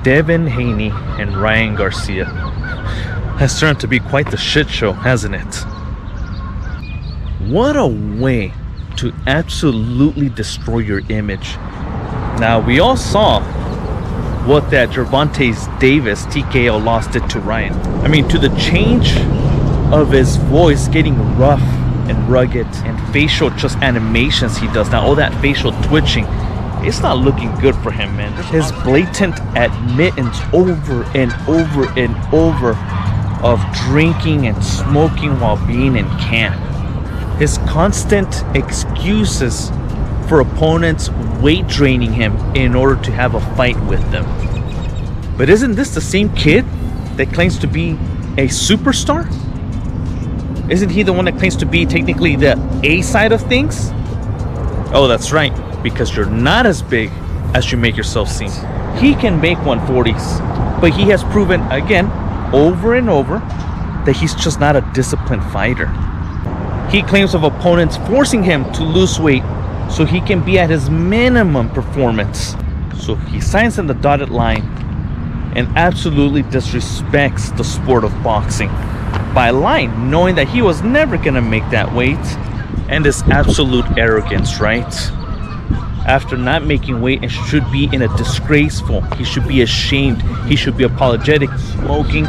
Devin Haney and Ryan Garcia has turned to be quite the shit show, hasn't it? What a way to absolutely destroy your image. Now, we all saw what that Gervonta Davis TKO loss did to Ryan. I mean, to the change of his voice getting rough and rugged, and facial just animations he does now, all that facial twitching, it's not looking good for him, man. His blatant admittance over and over and over of drinking and smoking while being in camp. His constant excuses for opponents weight draining him in order to have a fight with them. But isn't this the same kid that claims to be a superstar? Isn't he the one that claims to be technically the A side of things? Oh, that's right, because you're not as big as you make yourself seem. He can make 140s, but he has proven again, over and over, that he's just not a disciplined fighter. He claims of opponents forcing him to lose weight so he can be at his minimum performance. So he signs on the dotted line and absolutely disrespects the sport of boxing by lying, knowing that he was never gonna make that weight. And this absolute arrogance, right? After not making weight and should be in a disgraceful, he should be ashamed, he should be apologetic, smoking,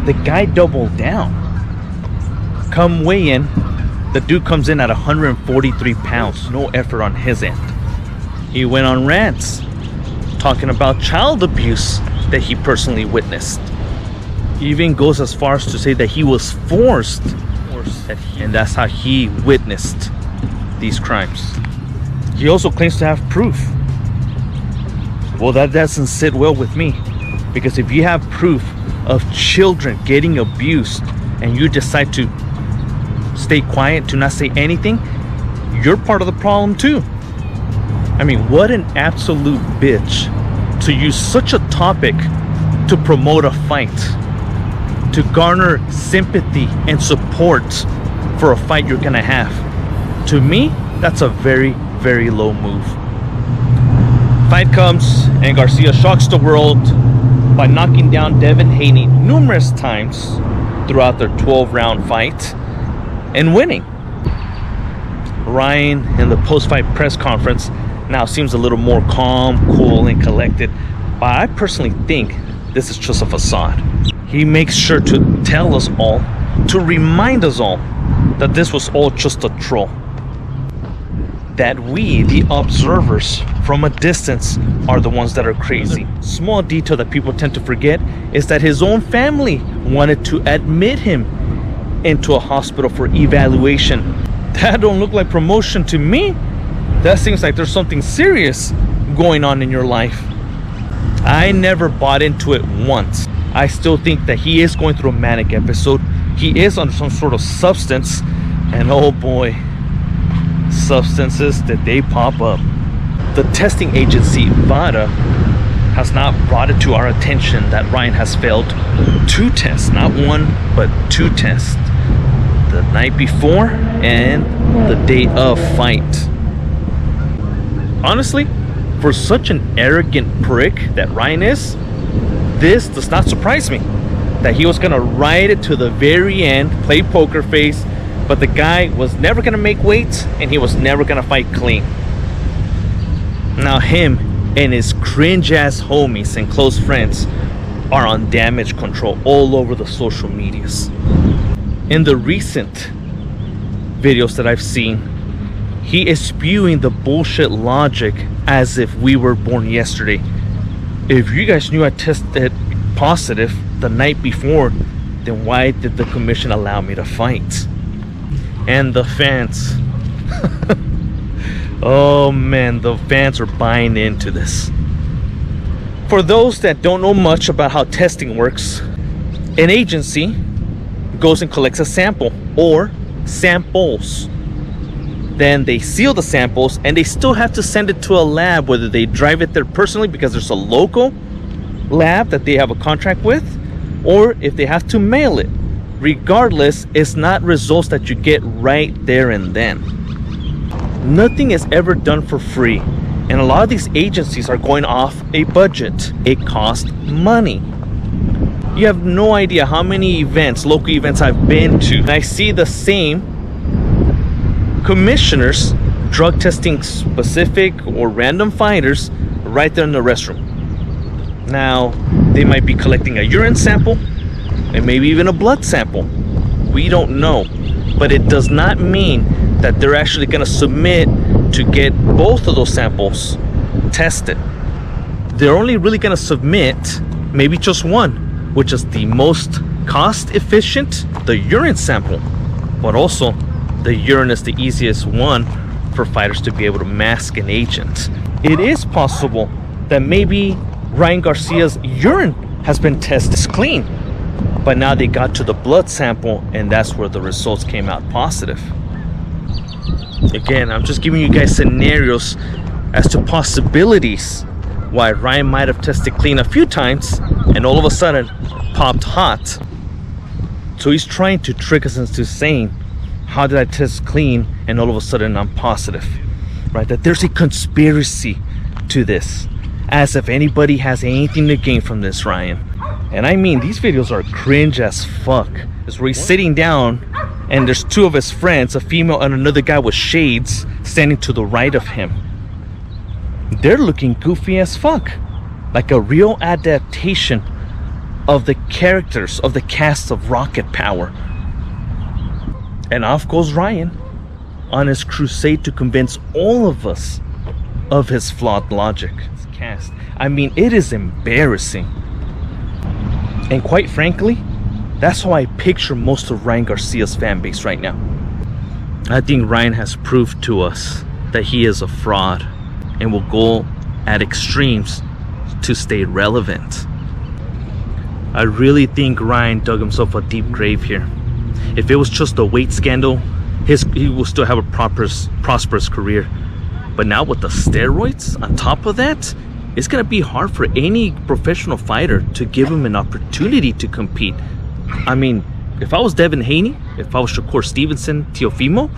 the guy doubled down. Come weigh in, the dude comes in at 143 pounds, no effort on his end. He went on rants, talking about child abuse that he personally witnessed. He even goes as far as to say that he was forced, and that's how he witnessed these crimes. He also claims to have proof. Well, that doesn't sit well with me, because if you have proof of children getting abused and you decide to stay quiet, to not say anything, you're part of the problem too. I mean, what an absolute bitch to use such a topic to promote a fight, to garner sympathy and support for a fight you're gonna have. To me, that's a very, very low move. Fight comes and Garcia shocks the world by knocking down Devin Haney numerous times throughout their 12-round fight and winning. Ryan in the post-fight press conference now seems a little more calm, cool, and collected, but I personally think this is just a facade. He makes sure to tell us all, to remind us all, that this was all just a troll. That we, the observers from a distance, are the ones that are crazy. Small detail that people tend to forget is that his own family wanted to admit him into a hospital for evaluation. That don't look like promotion to me. That seems like there's something serious going on in your life. I never bought into it once. I still think that he is going through a manic episode. He is on some sort of substance, and oh boy, substances that they pop up. The testing agency VADA has not brought it to our attention that Ryan has failed 2 tests, not 1 but 2 tests, the night before and the day of fight. Honestly, for such an arrogant prick that Ryan is, this does not surprise me. That he was gonna ride it to the very end, play poker face, but the guy was never gonna make weight and he was never gonna fight clean. Now him and his cringe ass homies and close friends are on damage control all over the social medias. In the recent videos that I've seen, he is spewing the bullshit logic as if we were born yesterday. If you guys knew I tested positive the night before, then why did the commission allow me to fight? And the fans, oh man, the fans are buying into this. For those that don't know much about how testing works, an agency goes and collects a sample or samples. Then they seal the samples and they still have to send it to a lab, whether they drive it there personally because there's a local lab that they have a contract with, or if they have to mail it. Regardless, it's not results that you get right there and then. Nothing is ever done for free, And a lot of these agencies are going off a budget. It costs money. You have no idea how many events, local events I've been to, and I see the same commissioners drug testing specific or random fighters right there in the restroom. Now, they might be collecting a urine sample and maybe even a blood sample. We don't know. But it does not mean that they're actually going to submit to get both of those samples tested. They're only really going to submit maybe just one, which is the most cost efficient, the urine sample. But also, the urine is the easiest one for fighters to be able to mask an agent. It is possible that maybe Ryan Garcia's urine has been tested clean, but now they got to the blood sample and that's where the results came out positive. Again, I'm just giving you guys scenarios as to possibilities why Ryan might have tested clean a few times and all of a sudden popped hot. So he's trying to trick us into saying, how did I test clean and all of a sudden I'm positive? Right? That there's a conspiracy to this, as if anybody has anything to gain from this, Ryan. And I mean, these videos are cringe as fuck. It's where he's sitting down and there's two of his friends, a female and another guy with shades, standing to the right of him. They're looking goofy as fuck, like a real adaptation of the characters of the cast of Rocket Power. And off goes Ryan on his crusade to convince all of us of his flawed logic. His cast. I mean, it is embarrassing. And quite frankly, that's how I picture most of Ryan Garcia's fan base right now. I think Ryan has proved to us that he is a fraud and will go at extremes to stay relevant. I really think Ryan dug himself a deep grave here. If it was just a weight scandal, he will still have a prosperous career. But now with the steroids on top of that, it's going to be hard for any professional fighter to give him an opportunity to compete. I mean, if I was Devin Haney, if I was Shakur Stevenson, Teofimo,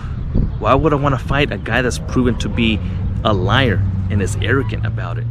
why would I want to fight a guy that's proven to be a liar and is arrogant about it?